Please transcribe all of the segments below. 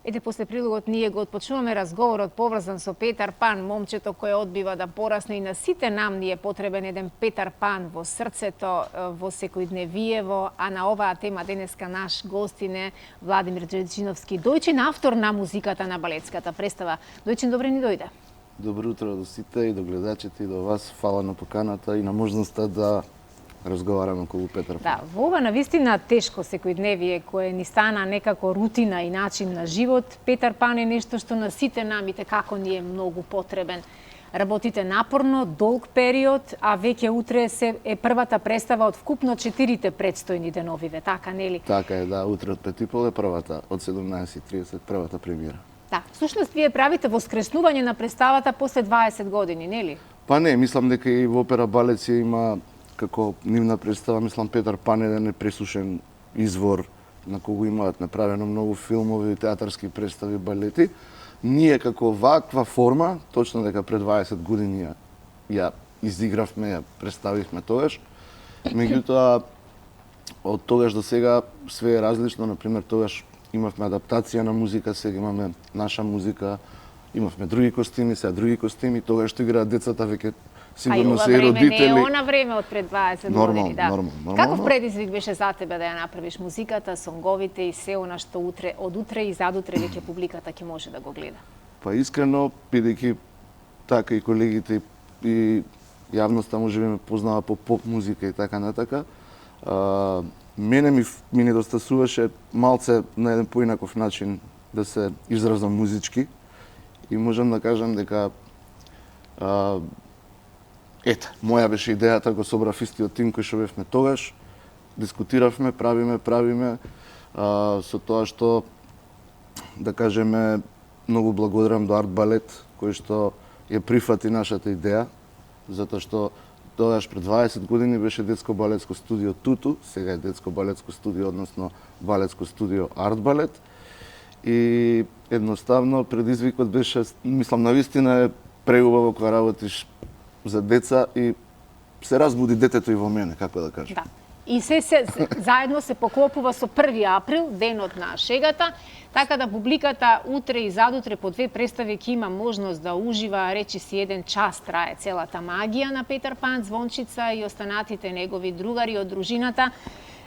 Ете, после прилогот ние го отпочнуваме разговорот поврзан со Петар Пан, момчето кое одбива да порасне, и на сите нам ни е потребен еден Петар Пан во срцето, во секојдневиево, а на оваа тема денеска наш гостин е Владимир Джеджиновски, дојчин автор на музиката на балетската представа. Дојчин, добре ни дојде. Добро утро до сите и до гледачите и до вас. Фала на поканата и на можноста да разговараме околу Петар Пан. Да, во ова навистина тешко секојдневие кое ни стана некако рутина и начин на живот, Петар Пан е нешто што на сите нам и како ни е многу потребен. Работите напорно, долг период, а веќе утре е првата представа од вкупно 4 предстојни деновиве, така нели? Така е, да, утре од 5:30 е првата, од 17:30 првата премиера. Да, всушност вие правите воскреснување на представата после 20 години, нели? Па не, мислам дека и во опера балет си има како нивна представа, мислам Петар Пан е еден непресушен извор на кого имаат направено многу филмови, театарски представи, балети. Ние како ваква форма, точно дека пред 20 години ја изигравме, ја представивме тогаш. Меѓутоа, од тогаш до сега све е различно. Например, тогаш имавме адаптација на музика, сега имаме наша музика, имавме други костими, сега други костими, тогаш што играат децата веќе сигурно се и родители. Не е она време од пред 20 години, да. Нормално. Каков предизвик беше за тебе да ја направиш музиката, сонговите и се она што од утре и задутре веќе публиката ќе може да го гледа? Па искрено, бидејќи така и колегите и јавноста може би ме познава по поп музика и така натака, мене ми недостасуваше малце на еден поинаков начин да се изразам музички и можам да кажам дека ете, моја беше идејата, го собрав истиот тим кој што бевме тогаш, дискутиравме, правиме, со тоа што, да кажеме, многу благодарам до Арт Балет, кој што ја прифати нашата идеја, затоа што тогаш пред 20 години беше детско балетско студио Туту, сега е детско балетско студио, односно балетско студио Арт Балет. И едноставно предизвикот беше, мислам, навистина е преубаво кога работиш за деца и се разбуди детето и во мене, како да кажам. Да. И се заедно се поклопува со 1 април, денот на шегата, така да публиката утре и задутре по 2 представи ќе има можност да ужива, речи си, 1 час трае целата магија на Петар Пан, Звончица и останатите негови другари од дружината.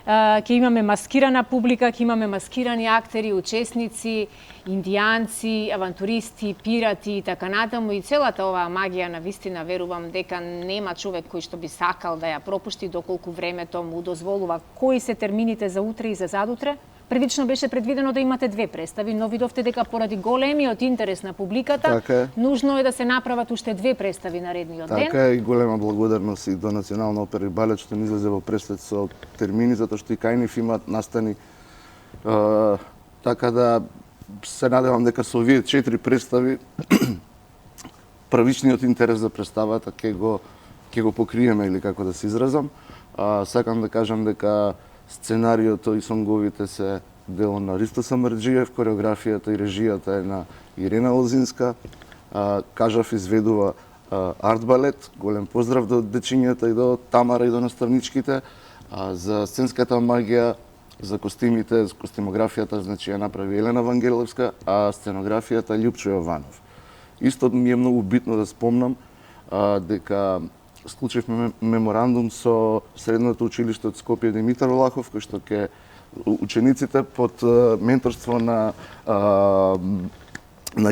Ќе имаме маскирана публика, ќе имаме маскирани актери, учесници, индијанци, авантуристи, пирати и така натаму. И целата оваа магија, на вистина, верувам дека нема човек кој што би сакал да ја пропушти доколку времето му дозволува. Кои се термините за утре и за задутре? Првично беше предвидено да имате 2 представи, но видовте дека поради големиот интерес на публиката, нужно е да се направат уште 2 представи наредниот ден. Така е, и голема благодарност и до Национална опера и балет што ни излезе во пресвет со термини, затоа што и кај нив имаат настани. Така да се надевам дека со овие 4 представи првичниот интерес за представата ќе го покриеме, или како да се изразам. Сакам да кажам дека сценариото и сонговите се дело на Ристо Самарџиев, кореографијата и режијата е на Ирена Лозинска, кажав изведува Арт Балет. Голем поздрав до дечињата и до Тамара и до наставничките. За сценската магија, за костимите, за костимографијата, значи ја направи Елена Вангеловска, а сценографијата Љупчо Јованов. Исто ми е многу битно да спомнам дека склучивме меморандум со Средното училиште од Скопје Димитар Влахов, кој што ќе учениците под менторство на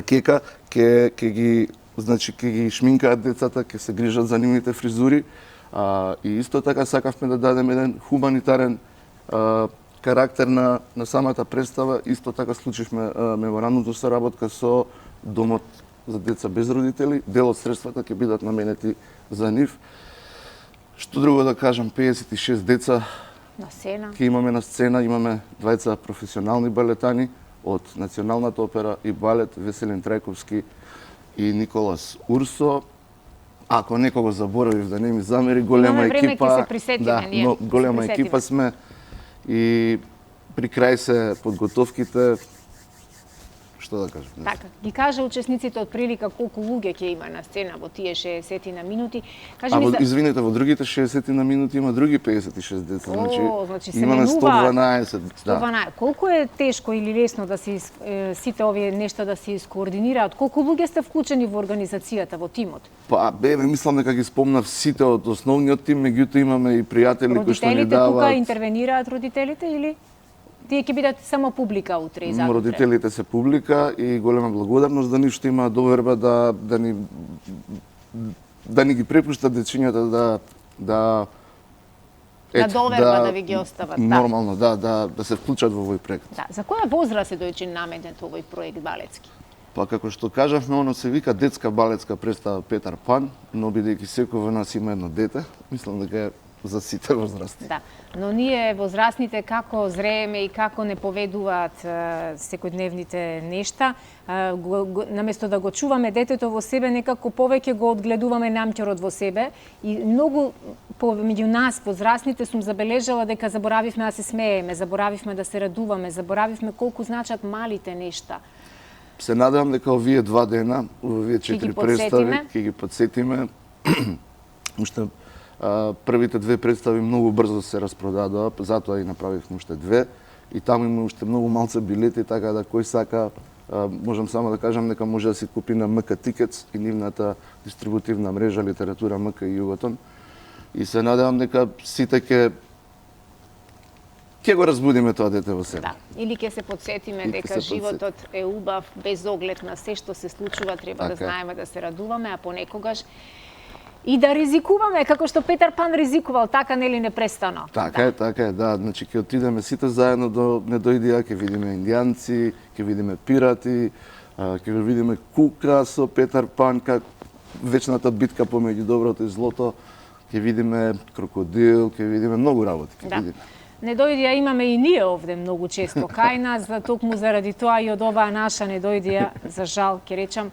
Кека ќе ги шминкаат децата, ќе се грижат за нивните фризури. И исто така сакавме да дадеме еден хуманитарен карактер на самата представа. Исто така склучивме меморандум за соработка со Домот за деца без родители. Дел од средствата ќе бидат наменети за нив. Што друго да кажам, 56 деца на сцена. Ќе имаме на сцена, имаме 2 професионални балетани од Националната опера и балет, Веселин Трајковски и Николас Урсо. Ако некого заборавив, да не ми замери, голема екипа. Но голема екипа сме и при крај се подготовките. што да кажам. Не знам. Така, ги кажа учесниците од прилика колку луѓе ќе има на сцена во тие 60 на минути. Кажи ми Извинете, во другите 60 на минути има други 56 деца, значи се имаме менуваат. 112, да. 112. Колку е тешко или лесно да се сите овие нешта да се искоординираат? Колку луѓе сте вклучени во организацијата, во тимот? Па, мислам дека ги спомнав сите од основниот тим, меѓутоа имаме и пријатели кои што ни Родителите даваат. тука интервенираат родителите или тие ќе бидат само публика утре и задутре? Родителите се публика и голема благодарност да ништо има доверба да ни ги препуштат дечињата да доверба да ви ги остават. Нормално, да се вклучат во овој проект. Да, за која возраст е дојчен наменет овој проект балетски? Па како што кажавме, оно се вика детска балетска представа Петар Пан, но бидејќи секој во нас има едно дете, мислам дека е за сите возрасти. Да, но ние возрастните како зрееме и како не поведуваат секојдневните нешта, наместо да го чуваме детето во себе, некако повеќе го одгледуваме намќорот во себе и многу меѓу нас возрастните сум забележала дека заборавивме да се смееме, заборавивме да се радуваме, заборавивме колку значат малите нешта. Се надевам дека овие 2 дена, овие 4 представи, ќе ги подсетиме. Уште првите 2 представи многу брзо се распродадоа, затоа и направивме уште 2 и таму има уште многу малце билети, така да кој сака, можам само да кажам дека може да си купи на МК Тикетс и нивната дистрибутивна мрежа Литература МК и Југотон. И се надевам дека сите ќе го разбудиме тоа дете во себе. Да, или ќе се подсетиме дека животот е убав без оглед на се што се случува, треба да знаеме да се радуваме, а понекогаш и да ризикуваме, како што Петар Пан ризикувал, така нели непрестано. Така е, да. Значи ќе отидеме сите заедно до Недојдија, ќе видиме индијанци, ќе видиме пирати, ќе го видиме Кука со Петар Пан, как вечната битка помеѓу доброто и злото, ќе видиме крокодил, ќе видиме многу работи, ќе видиме. Недојдија имаме и ние овде многу често кај нас, за токму заради тоа и од оваа наша Недојдија, за жал, ќе речам,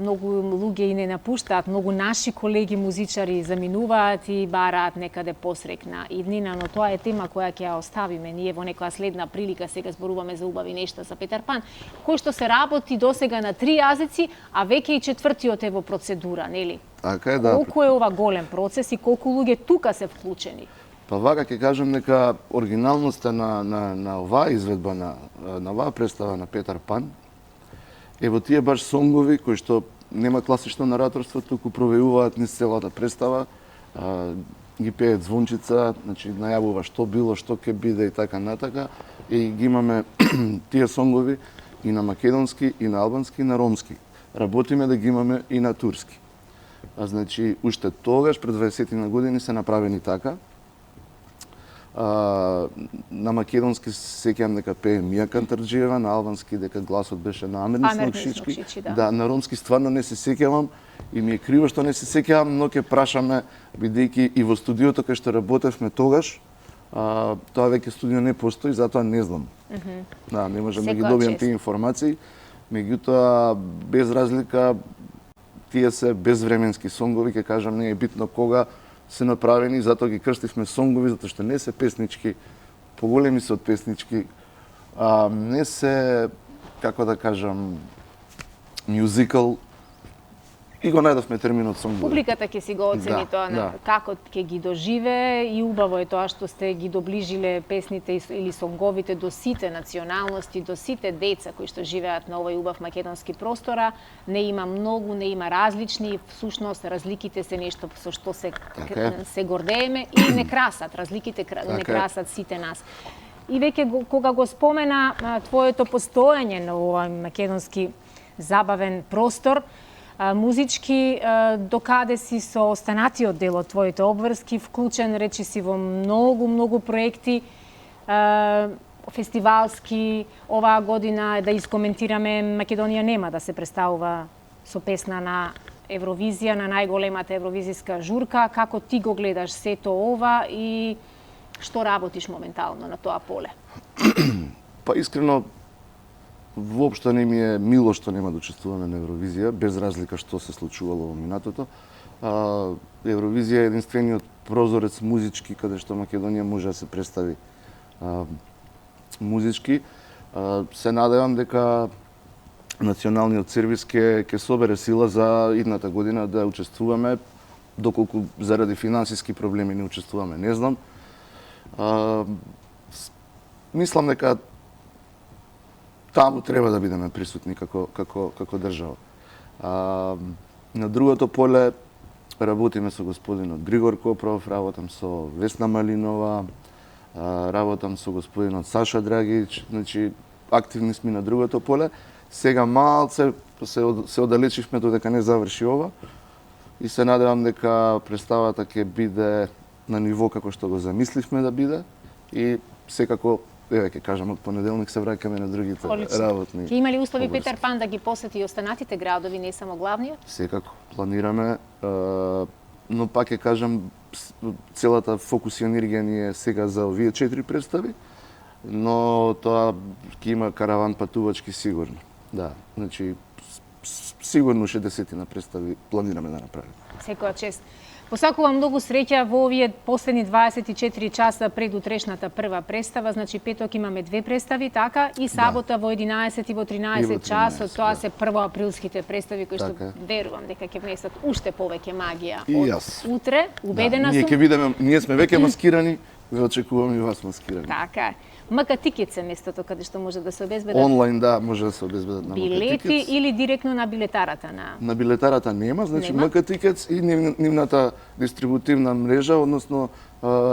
многу луѓе и не напуштаат, многу наши колеги музичари заминуваат и бараат некаде посрекна иднина, но тоа е тема која ќе ја оставиме ние во некоја следна прилика. Сега зборуваме за убави нешта за Петар Пан, кој што се работи досега на 3 јазици, а веќе и 4-тиот е во процедура, нели? Така е, да. Колку е ова голем процес и колку луѓе тука се вклучени? Па вака ќе кажам дека оригиналноста на оваа изведба, на оваа представа на Петар Пан, е во тие баш сонгови кои што нема класично нараторство, туку провејуваат низ целата представа, ги пеат звончица, значи најавува што било, што ќе биде и така натака, и ги имаме тие сонгови и на македонски, и на албански, и на ромски. Работиме да ги имаме и на турски. Значи, уште тогаш, пред 20 на години, се направени така. На македонски се сеќавам дека пее Мија Кантарџиева, на албански дека гласот беше на Амернис Нокшички. Да, на ромски стварно не се сеќавам и ми е криво што не се сеќавам, но ќе прашаме, бидејќи и во студиото кај што работевме тогаш, тоа веќе студио не постои, затоа не знам. Да, не можам да ги добијам тие информации, меѓутоа без разлика тие се безвременски сонгови, ќе кажам, не е битно кога се направени, затоа ги крстивме сонгови, затоа што не се песнички, поголеми се од песнички, не се, како да кажам, мюзикал, и го најдовме терминот сонгови. Публиката ќе си го оцени тоа, како ќе ги доживее и убаво е тоа што сте ги доближиле песните или сонговите до сите националности, до сите деца кои што живеат на овој убав македонски простора. Не има многу, не има различни, всушност разликите се нешто со што се гордееме и не красат, разликите не красат сите нас. И веќе кога го спомена твоето постоење на овој македонски забавен простор, музички, докаде си со останатиот дел од твоите обврски, вклучен, речи си, во многу проекти, фестивалски, оваа година, да искоментираме, Македонија нема да се представува со песна на Евровизија, на најголемата евровизиска журка. Како ти го гледаш сето ова и што работиш моментално на тоа поле? Па искрено, воопшто не ми е мило што нема да учествуваме на Евровизија, без разлика што се случувало во минатото. Евровизија е единствениот прозорец музички каде што Македонија може да се представи музички. Се надевам дека националниот сервис ќе собере сила за идната година да учествуваме, доколку заради финансиски проблеми не учествуваме, не знам. Мислам дека таму треба да бидеме присутни како држава. На другото поле работиме со господинот Григор Копров, работам со Весна Малинова, работам со господинот Саша Драгич, значи активни сме на другото поле. Сега малце се оддалечивме додека не заврши ова и се надевам дека представата ќе биде на ниво како што го замисливме да биде и секако ќе кажам, од понеделник се враќаме на другите работни. Ќе има ли услови Петар Пан да ги посети и останатите градови, не само главниот? Секако, планираме, но пак ќе кажам, целата фокус и енергија ни е сега за овие 4 представи, но тоа ќе има караван патувачки сигурно. Да, значи сигурно 60 на представи планираме да направиме. Секоја чест. Посакувам многу среќа во овие последни 24 часа пред утрешната прва представа, значи петок имаме 2 представи, така, и сабота во 11 и во 13 часот, тоа се првоаприлските представи кои што верувам дека ќе внесат уште повеќе магија од утре, убедена сум. Ние сме веќе маскирани, ве очекуваме и вас маскирани. Така е. МК Тикетс е местото каде што може да се обезбедат онлайн, да, може да се обезбедат на билети или директно на билетарата на билетарата нема, значи МК Тикетс и нивната дистрибутивна мрежа, односно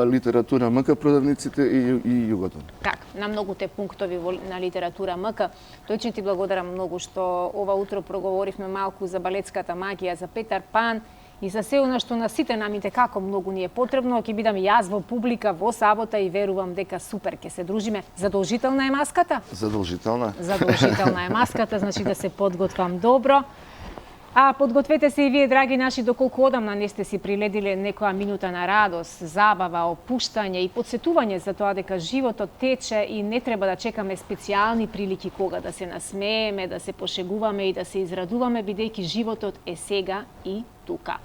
литература МК продавниците и Југотон. Така, на многуте пунктови на литература МК. Тој ти благодарам многу што ова утро проговоривме малку за балетската магија, за Петар Пан и за се она што на сите нам како многу ни е потребно. Ќе бидам јас во публика во сабота и верувам дека супер ќе се дружиме. Задолжителна е маската? Задолжителна. Задолжителна е маската, значи да се подготвам добро. А подгответе се и вие, драги наши, доколку одамна не сте си приледиле некоја минута на радост, забава, опуштање и подсетување за тоа дека животот тече и не треба да чекаме специјални прилики кога да се насмееме, да се пошегуваме и да се израдуваме, бидејќи животот е сега и тука.